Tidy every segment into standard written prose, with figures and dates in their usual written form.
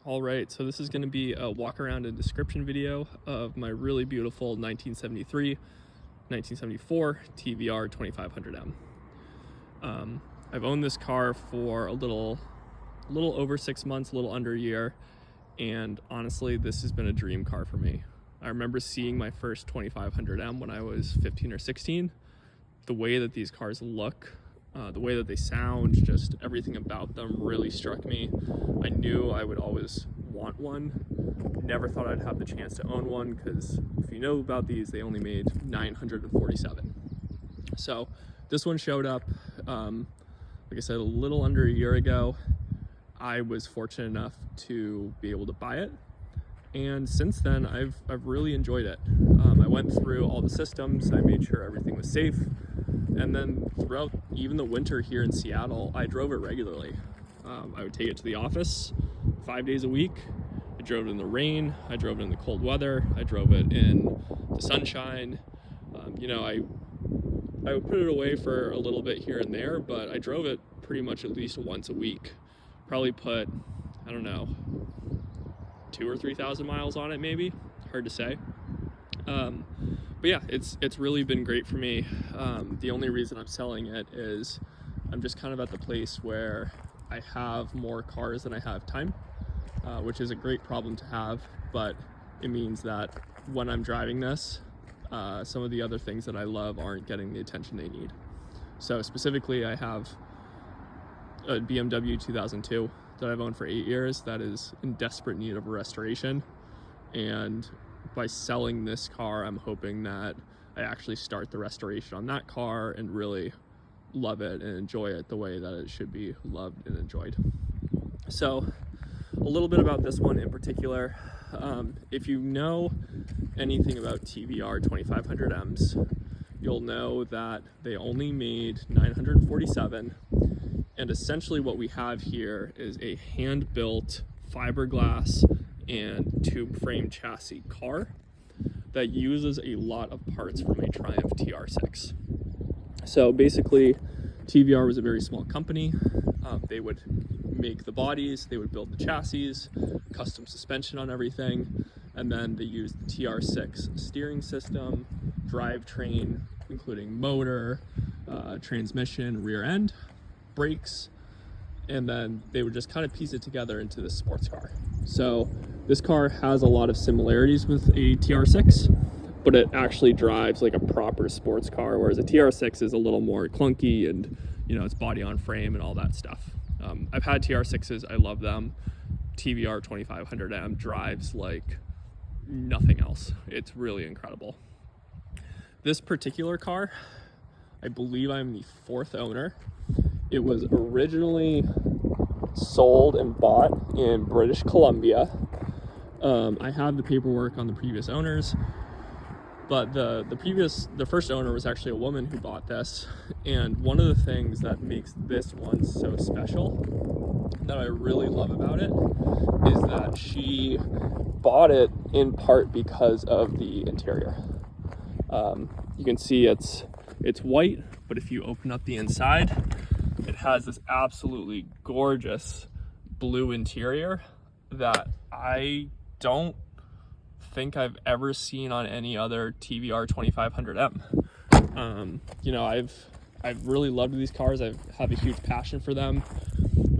All right, so this is going to be a walk around and description video of my really beautiful 1973, 1974 TVR 2500M. I've owned this car for a little over 6 months, a little under a year, and honestly, this has been a dream car for me. I remember seeing my first 2500M when I was 15 or 16. The way that these cars look, the way that they sound, just everything about them really struck me. I knew I would always want one. Never thought I'd have the chance to own one, because if you know about these, they only made 947. So this one showed up, like I said, a little under a year ago. I was fortunate enough to be able to buy it, and since then I've really enjoyed it. I went through all the systems, I made sure everything was safe, and then throughout even the winter here in Seattle, I drove it regularly. I would take it to the office 5 days a week. I drove it in the rain, I drove it in the cold weather, I drove it in the sunshine. I would put it away for a little bit here and there, but I drove it pretty much at least once a week. Probably put, I don't know, 2,000 or 3,000 miles on it, maybe. Hard to say. But yeah, it's really been great for me. The only reason I'm selling it is I'm just kind of at the place where I have more cars than I have time, which is a great problem to have, but it means that when I'm driving this, some of the other things that I love aren't getting the attention they need. So specifically, I have a BMW 2002 that I've owned for 8 years that is in desperate need of a restoration, and by selling this car, I'm hoping that I actually start the restoration on that car and really love it and enjoy it the way that it should be loved and enjoyed. So a little bit about this one in particular. If you know anything about TVR 2500Ms, you'll know that they only made 947, and essentially what we have here is a hand-built fiberglass and tube frame chassis car that uses a lot of parts from a Triumph TR6. So basically, TVR was a very small company. They would make the bodies, they would build the chassis, custom suspension on everything, and then they used the TR6 steering system, drivetrain, including motor, transmission, rear end, brakes, and then they would just kind of piece it together into this sports car. So this car has a lot of similarities with a TR6, but it actually drives like a proper sports car, whereas a TR6 is a little more clunky and, it's body on frame and all that stuff. I've had TR6s, I love them. TVR 2500M drives like nothing else. It's really incredible. This particular car, I believe I'm the 4th owner. It was originally sold and bought in British Columbia. I have the paperwork on the previous owners, but the first owner was actually a woman who bought this, and one of the things that makes this one so special that I really love about it is that she bought it in part because of the interior. You can see it's white, but if you open up the inside, it has this absolutely gorgeous blue interior that I don't think I've ever seen on any other TVR 2500M. I've really loved these cars. I have a huge passion for them.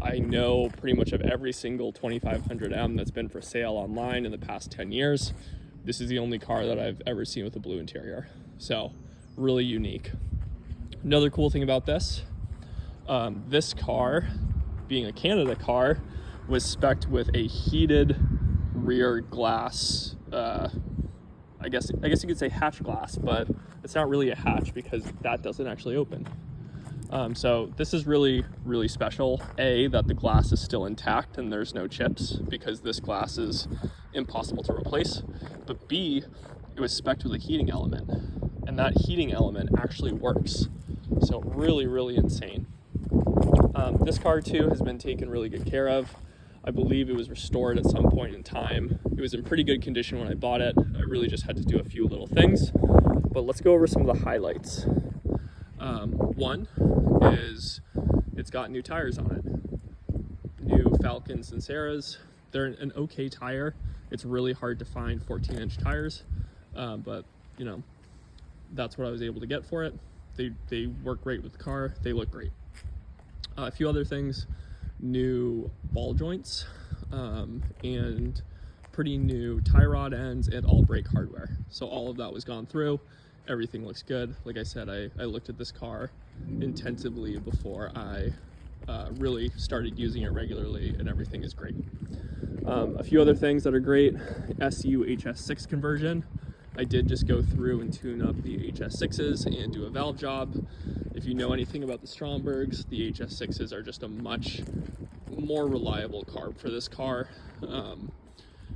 I know pretty much of every single 2500M that's been for sale online in the past 10 years. This is the only car that I've ever seen with a blue interior. So really unique. Another cool thing about this car, being a Canada car, was spec'd with a heated rear glass. I guess you could say hatch glass, but it's not really a hatch because that doesn't actually open. So this is really, really special. A, that the glass is still intact and there's no chips, because this glass is impossible to replace. But B, it was spec'd with a heating element, and that heating element actually works. So really, really insane. This car too has been taken really good care of. I believe it was restored at some point in time. It was in pretty good condition when I bought it. I really just had to do a few little things, but let's go over some of the highlights. One is it's got new tires on it. New Falcon Sinceras. they're an okay tire. It's really hard to find 14-inch tires, but you know, that's what I was able to get for it. They work great with the car. They look great. A few other things: new ball joints, and pretty new tie rod ends and all brake hardware. So all of that was gone through. Everything looks good. Like I said, I looked at this car intensively before I really started using it regularly, and everything is great. A few other things that are great: SU HS6 conversion. I did just go through and tune up the HS6s and do a valve job. If you know anything about the Strombergs, the HS6s are just a much more reliable carb for this car. I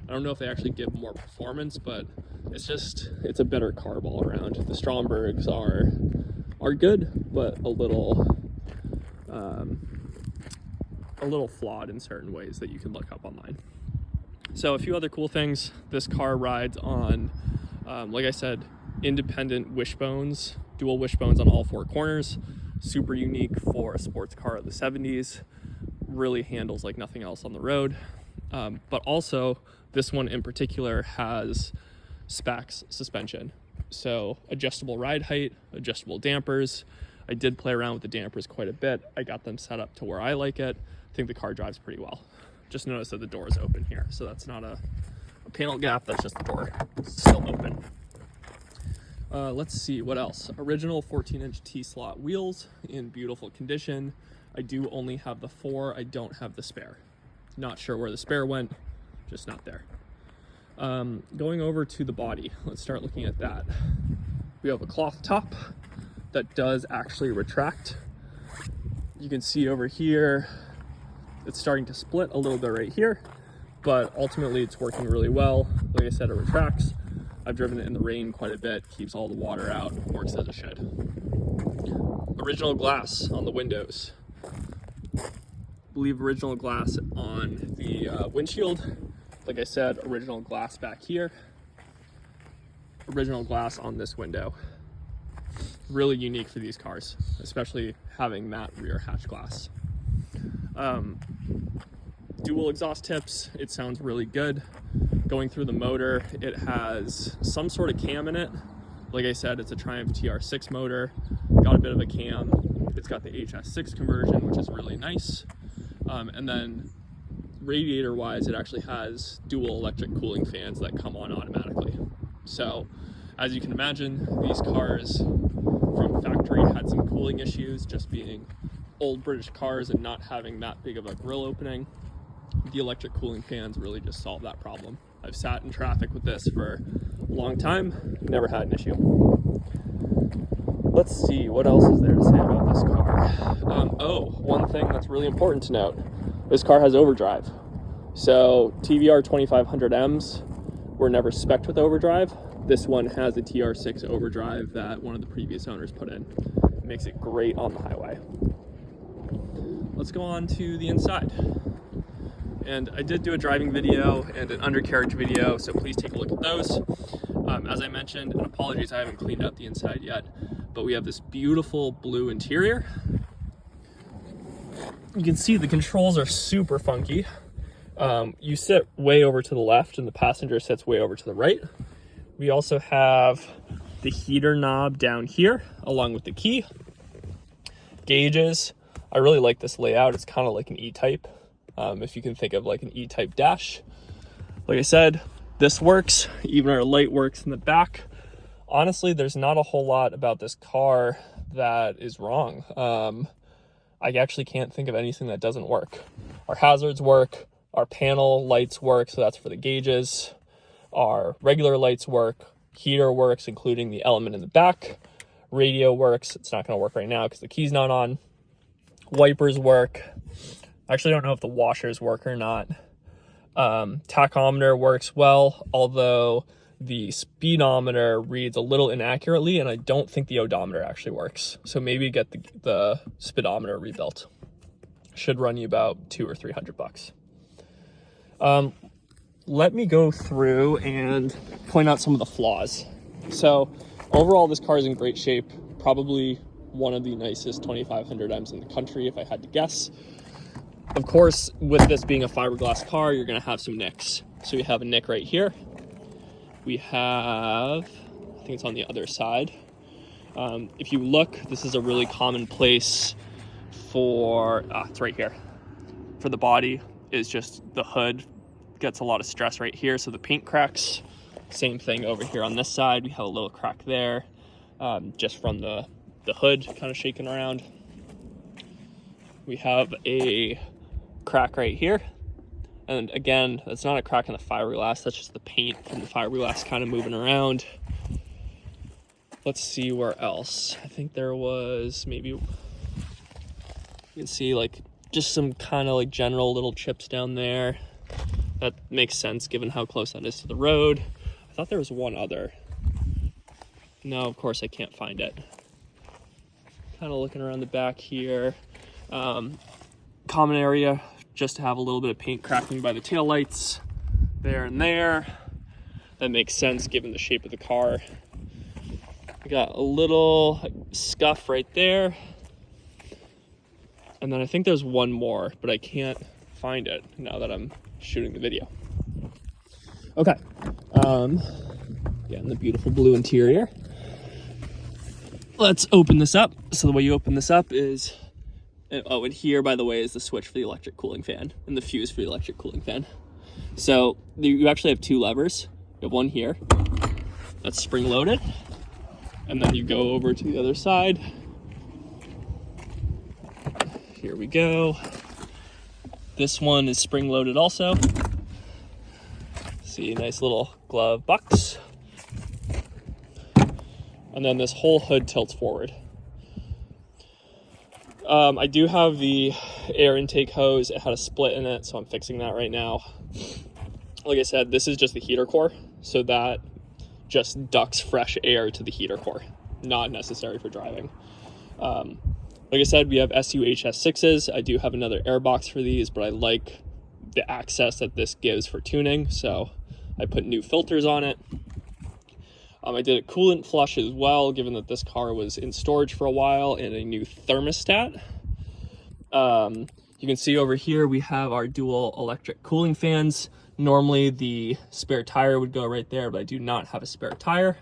don't know if they actually give more performance, but it's a better carb all around. The Strombergs are good, but a little flawed in certain ways that you can look up online. So a few other cool things: this car rides on, like I said, independent wishbones, dual wishbones on all four corners. Super unique for a sports car of the 70s. Really handles like nothing else on the road. But also, this one in particular has Spax suspension. So adjustable ride height, adjustable dampers. I did play around with the dampers quite a bit. I got them set up to where I like it. I think the car drives pretty well. Just notice that the door is open here. So that's not a panel gap, that's just the door still open. Let's see, what else? Original 14-inch T-slot wheels in beautiful condition. I do only have the 4, I don't have the spare. Not sure where the spare went, just not there. Going over to the body, let's start looking at that. We have a cloth top that does actually retract. You can see over here, it's starting to split a little bit right here, but ultimately it's working really well. Like I said, it retracts. I've driven it in the rain quite a bit, keeps all the water out, works as it should. Original glass on the windows. I believe original glass on the windshield. Like I said, original glass back here. Original glass on this window. Really unique for these cars, especially having matte rear hatch glass. Dual exhaust tips, it sounds really good. Going through the motor, it has some sort of cam in it. Like I said, it's a Triumph TR6 motor. Got a bit of a cam. It's got the HS6 conversion, which is really nice. And then radiator wise, it actually has dual electric cooling fans that come on automatically. So as you can imagine, these cars from factory had some cooling issues, just being old British cars and not having that big of a grill opening. The electric cooling fans really just solve that problem. I've sat in traffic with this for a long time, never had an issue. Let's see, what else is there to say about this car? One thing that's really important to note, this car has overdrive. So TVR 2500Ms were never spec'd with overdrive. This one has a TR6 overdrive that one of the previous owners put in. It makes it great on the highway. Let's go on to the inside. And I did do a driving video and an undercarriage video, so please take a look at those. As I mentioned, and apologies I haven't cleaned up the inside yet, but we have this beautiful blue interior. You can see the controls are super funky. You sit way over to the left and the passenger sits way over to the right. We also have the heater knob down here along with the key. Gauges. I really like this layout. It's kind of like an E-Type. If you can think of like an E-Type dash. Like I said, this works. Even our light works in the back. Honestly, there's not a whole lot about this car that is wrong. I actually can't think of anything that doesn't work. Our hazards work. Our panel lights work, so that's for the gauges. Our regular lights work. Heater works, including the element in the back. Radio works. It's not going to work right now because the key's not on. Wipers work. I actually don't know if the washers work or not. Tachometer works well, although the speedometer reads a little inaccurately, and I don't think the odometer actually works. So maybe get the speedometer rebuilt. Should run you about $200 or $300. Let me go through and point out some of the flaws. So overall, this car is in great shape. Probably one of the nicest 2500Ms in the country, if I had to guess. Of course, with this being a fiberglass car, you're gonna have some nicks. So we have a nick right here. We have, I think it's on the other side. If you look, this is a really common place for, it's right here. For the body is just the hood gets a lot of stress right here. So the paint cracks, same thing over here on this side. We have a little crack there, just from the hood kind of shaking around. We have a crack right here. And again, that's not a crack in the fiberglass, that's just the paint from the fiberglass kind of moving around. Let's see where else. I think there was maybe, you can see like just some kind of like general little chips down there. That makes sense given how close that is to the road. I thought there was one other. No, of course I can't find it. Kind of looking around the back here. Common area, just to have a little bit of paint cracking by the taillights there and there. That makes sense given the shape of the car. I got a little scuff right there. And then I think there's one more, but I can't find it now that I'm shooting the video. Okay. Again, the beautiful blue interior. Let's open this up. So the way you open this up is, oh, and here, by the way, is the switch for the electric cooling fan and the fuse for the electric cooling fan. So you actually have two levers. You have one here, that's spring loaded. And then you go over to the other side. Here we go. This one is spring loaded also. See, nice little glove box. And then this whole hood tilts forward. I do have the air intake hose. It had a split in it, so I'm fixing that right now. Like I said, this is just the heater core, so that just ducts fresh air to the heater core. Not necessary for driving. Like I said, we have SUHS6s. I do have another air box for these, but I like the access that this gives for tuning, so I put new filters on it. I did a coolant flush as well, given that this car was in storage for a while, and a new thermostat. You can see over here we have our dual electric cooling fans. Normally the spare tire would go right there, but I do not have a spare tire.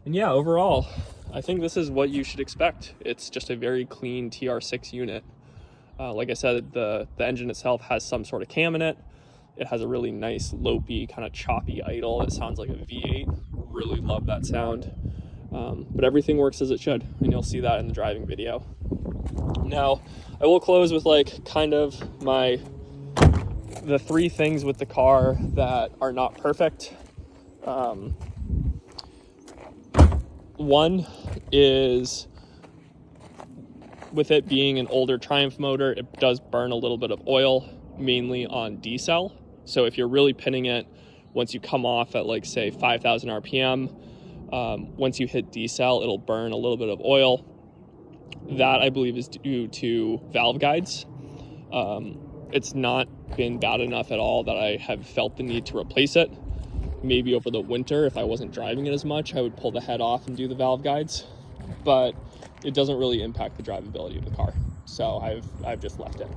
And yeah, overall, I think this is what you should expect. It's just a very clean TR6 unit. Like I said, the engine itself has some sort of cam in it. It has a really nice lopey, kind of choppy idle. It sounds like a V8. Really love that sound. But everything works as it should, and you'll see that in the driving video. Now, I will close with like kind of the three things with the car that are not perfect. One is, with it being an older Triumph motor, it does burn a little bit of oil, mainly on decel. So if you're really pinning it, once you come off at like say 5,000 RPM, once you hit decel, it'll burn a little bit of oil. That I believe is due to valve guides. It's not been bad enough at all that I have felt the need to replace it. Maybe over the winter, if I wasn't driving it as much, I would pull the head off and do the valve guides, but it doesn't really impact the drivability of the car. So I've just left it.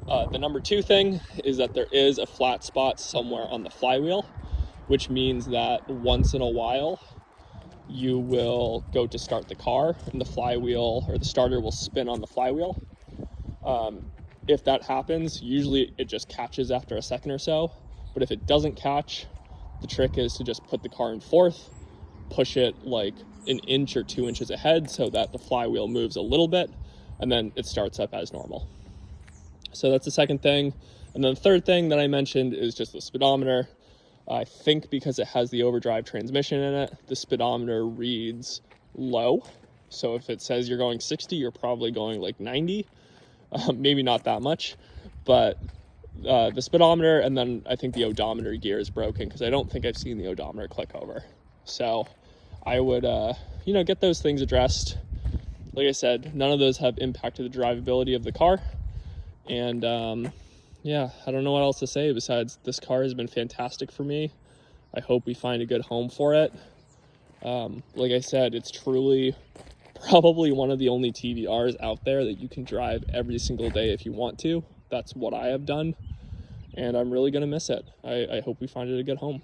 The number two thing is that there is a flat spot somewhere on the flywheel, which means that once in a while you will go to start the car and the flywheel or the starter will spin on the flywheel. If that happens, usually it just catches after a second or so. But if it doesn't catch, the trick is to just put the car in fourth, push it like an inch or 2 inches ahead so that the flywheel moves a little bit, and then it starts up as normal. So that's the second thing. And then the third thing that I mentioned is just the speedometer. I think because it has the overdrive transmission in it, the speedometer reads low. So if it says you're going 60, you're probably going like 90. Maybe not that much, but the speedometer, and then I think the odometer gear is broken because I don't think I've seen the odometer click over. So I would, get those things addressed. Like I said, none of those have impacted the drivability of the car. And yeah, I don't know what else to say besides this car has been fantastic for me. I hope we find a good home for it. Like I said, it's truly probably one of the only TVRs out there that you can drive every single day if you want to. That's what I have done, and I'm really going to miss it. I hope we find it a good home.